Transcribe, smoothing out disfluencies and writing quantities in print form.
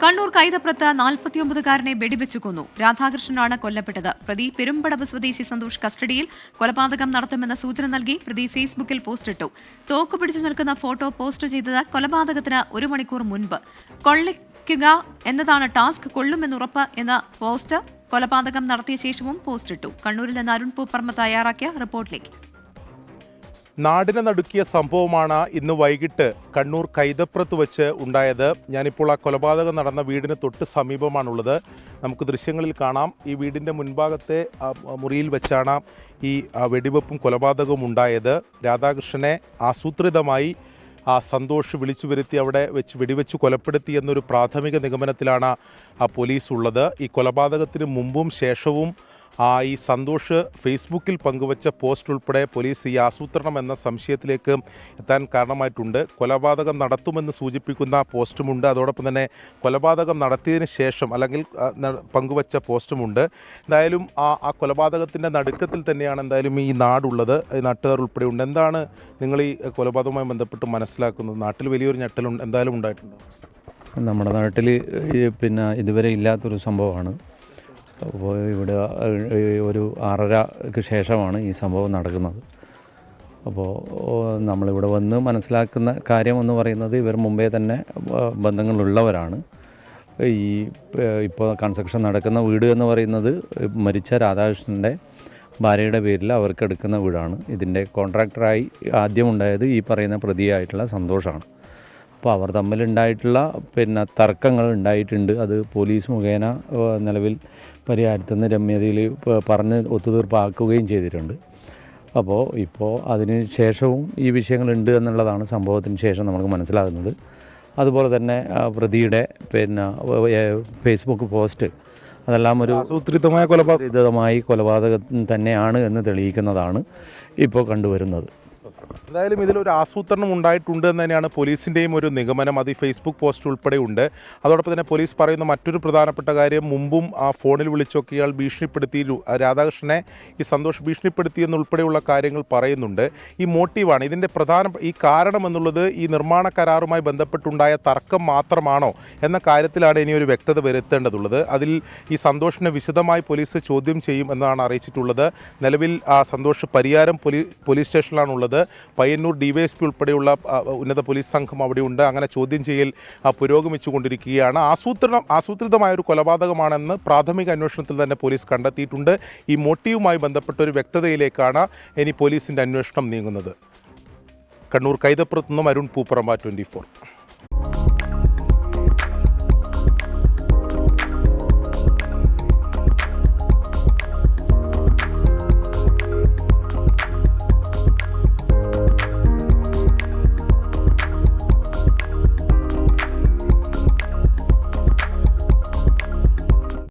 കണ്ണൂർ കൈതപ്രത്ത് 49-കാരനെ വെടിവെച്ചു കൊന്നു. രാധാകൃഷ്ണനാണ് കൊല്ലപ്പെട്ടത്. പ്രതി പെരുമ്പടവ് സ്വദേശി സന്തോഷ് കസ്റ്റഡിയിൽ. കൊലപാതകം നടത്തുമെന്ന സൂചന നൽകി പ്രതി ഫേസ്ബുക്കിൽ പോസ്റ്റിട്ടു. തോക്ക് പിടിച്ചു നിൽക്കുന്ന ഫോട്ടോ പോസ്റ്റ് ചെയ്തത് കൊലപാതകത്തിന് 1 മണിക്കൂർ മുൻപ്. കൊള്ളിക്കുക എന്നതാണ് ടാസ്ക്, കൊള്ളുമെന്നുറപ്പ് എന്ന പോസ്റ്റ് കൊലപാതകം നടത്തിയ ശേഷവും പോസ്റ്റിട്ടു. കണ്ണൂരിൽ നിന്ന് അരുൺ പൂപ്പർമ തയ്യാറാക്കിയ റിപ്പോർട്ടിലേക്ക്. നാടിനെ നടുക്കിയ സംഭവമാണ് ഇന്ന് വൈകിട്ട് കണ്ണൂർ കൈതപ്രത്ത് വെച്ച് ഉണ്ടായത്. ഞാനിപ്പോൾ ആ കൊലപാതകം നടന്ന വീടിന് തൊട്ട് സമീപമാണുള്ളത്. നമുക്ക് ദൃശ്യങ്ങളിൽ കാണാം. ഈ വീടിൻ്റെ മുൻഭാഗത്തെ മുറിയിൽ വെച്ചാണ് ഈ വെടിവെപ്പും കൊലപാതകവും ഉണ്ടായത്. രാധാകൃഷ്ണനെ ആസൂത്രിതമായി സന്തോഷ് വിളിച്ചു വരുത്തി അവിടെ വെച്ച് വെടിവെച്ച് കൊലപ്പെടുത്തി എന്നൊരു പ്രാഥമിക നിഗമനത്തിലാണ് പോലീസ് ഉള്ളത്. ഈ കൊലപാതകത്തിന് മുമ്പും ശേഷവും ഈ സന്തോഷ് ഫേസ്ബുക്കിൽ പങ്കുവച്ച പോസ്റ്റ് ഉൾപ്പെടെ പോലീസ് ഈ ആസൂത്രണം എന്ന സംശയത്തിലേക്ക് എത്താൻ കാരണമായിട്ടുണ്ട്. കൊലപാതകം നടത്തുമെന്ന് സൂചിപ്പിക്കുന്ന പോസ്റ്റുമുണ്ട്. അതോടൊപ്പം തന്നെ കൊലപാതകം നടത്തിയതിന് ശേഷം അല്ലെങ്കിൽ പങ്കുവച്ച പോസ്റ്റുമുണ്ട്. എന്തായാലും ആ കൊലപാതകത്തിൻ്റെ നടുക്കത്തിൽ തന്നെയാണ് എന്തായാലും ഈ നാടുള്ളത്. നാട്ടുകാർ ഉൾപ്പെടെ ഉണ്ട്. എന്താണ് നിങ്ങൾ ഈ കൊലപാതകവുമായി ബന്ധപ്പെട്ട് മനസ്സിലാക്കുന്നത്? നാട്ടിൽ വലിയൊരു ഞെട്ടൽ എന്തായാലും ഉണ്ടായിട്ടുണ്ടോ? നമ്മുടെ നാട്ടിൽ ഇതുവരെ ഇല്ലാത്തൊരു സംഭവമാണ്. അപ്പോൾ ഇവിടെ ഒരു 6:30ക്ക് ശേഷമാണ് ഈ സംഭവം നടക്കുന്നത്. അപ്പോൾ നമ്മളിവിടെ വന്ന് മനസ്സിലാക്കുന്ന കാര്യം എന്ന് പറയുന്നത് ഇവർ മുമ്പേ തന്നെ ബന്ധങ്ങളുള്ളവരാണ്. ഇപ്പോൾ കൺസ്ട്രക്ഷൻ നടക്കുന്ന വീട് എന്ന് പറയുന്നത് മരിച്ച രാധാകൃഷ്ണൻ്റെ ഭാര്യയുടെ പേരിൽ അവർക്ക് എടുക്കുന്ന വീടാണ്. ഇതിൻ്റെ കോൺട്രാക്ടറായി ആദ്യം ഉണ്ടായത് ഈ പറയുന്ന പ്രതിയായിട്ടുള്ള സന്തോഷാണ്. അപ്പോൾ അവർ തമ്മിലുണ്ടായിട്ടുള്ള തർക്കങ്ങൾ ഉണ്ടായിട്ടുണ്ട്. അത് പോലീസ് മുഖേന നിലവിൽ പരിഹാരത്തുനിന്ന് രമ്യതയിൽ പറഞ്ഞ് ഒത്തുതീർപ്പാക്കുകയും ചെയ്തിട്ടുണ്ട്. ഇപ്പോൾ അതിന് ശേഷവും ഈ വിഷയങ്ങളുണ്ട് എന്നുള്ളതാണ് സംഭവത്തിന് ശേഷം നമുക്ക് മനസ്സിലാകുന്നത്. അതുപോലെ തന്നെ പ്രതിയുടെ ഫേസ്ബുക്ക് പോസ്റ്റ് അതെല്ലാം ഒരു ആസൂത്രിതമായ കൊലപാതകം തന്നെയാണ് എന്ന് തെളിയിക്കുന്നതാണ് ഇപ്പോൾ കണ്ടുവരുന്നത്. എന്തായാലും ഇതിലൊരു ആസൂത്രണം ഉണ്ടായിട്ടുണ്ട് എന്ന് തന്നെയാണ് പോലീസിൻ്റെയും ഒരു നിഗമനം. അത് ഈ ഫേസ്ബുക്ക് പോസ്റ്റ് ഉൾപ്പെടെ ഉണ്ട്. അതോടൊപ്പം തന്നെ പോലീസ് പറയുന്ന മറ്റൊരു പ്രധാനപ്പെട്ട കാര്യം, മുമ്പും ആ ഫോണിൽ വിളിച്ചൊക്കെ ഇയാൾ ഭീഷണിപ്പെടുത്തി രാധാകൃഷ്ണനെ ഈ സന്തോഷ് ഭീഷണിപ്പെടുത്തി എന്നുൾപ്പെടെയുള്ള കാര്യങ്ങൾ പറയുന്നുണ്ട്. ഈ മോട്ടീവാണ് ഇതിൻ്റെ ഈ കാരണം എന്നുള്ളത് ഈ നിർമ്മാണ കരാറുമായി ബന്ധപ്പെട്ടുണ്ടായ തർക്കം മാത്രമാണോ എന്ന കാര്യത്തിലാണ് ഇനി ഒരു വ്യക്തത വരുത്തേണ്ടതുള്ളത്. അതിൽ ഈ സന്തോഷിനെ വിശദമായി പോലീസ് ചോദ്യം ചെയ്യും എന്നാണ് അറിയിച്ചിട്ടുള്ളത്. നിലവിൽ സന്തോഷ് പരിയാരം പോലീസ് സ്റ്റേഷനിലാണുള്ളത്. പയ്യന്നൂർ ഡിവൈഎസ്പി ഉൾപ്പെടെയുള്ള ഉന്നത പോലീസ് സംഘം അവിടെയുണ്ട്. അങ്ങനെ ചോദ്യം ചെയ്യൽ പുരോഗമിച്ചുകൊണ്ടിരിക്കുകയാണ്. ആസൂത്രിതമായൊരു കൊലപാതകമാണെന്ന് പ്രാഥമിക അന്വേഷണത്തിൽ തന്നെ പോലീസ് കണ്ടെത്തിയിട്ടുണ്ട്. ഈ മോട്ടീവുമായി ബന്ധപ്പെട്ട ഒരു വ്യക്തതയിലേക്കാണ് ഇനി പോലീസിൻ്റെ അന്വേഷണം നീങ്ങുന്നത്. കണ്ണൂർ കൈതപ്രത്ത് നിന്നും അരുൺ പൂപ്പറമ്പ, 24.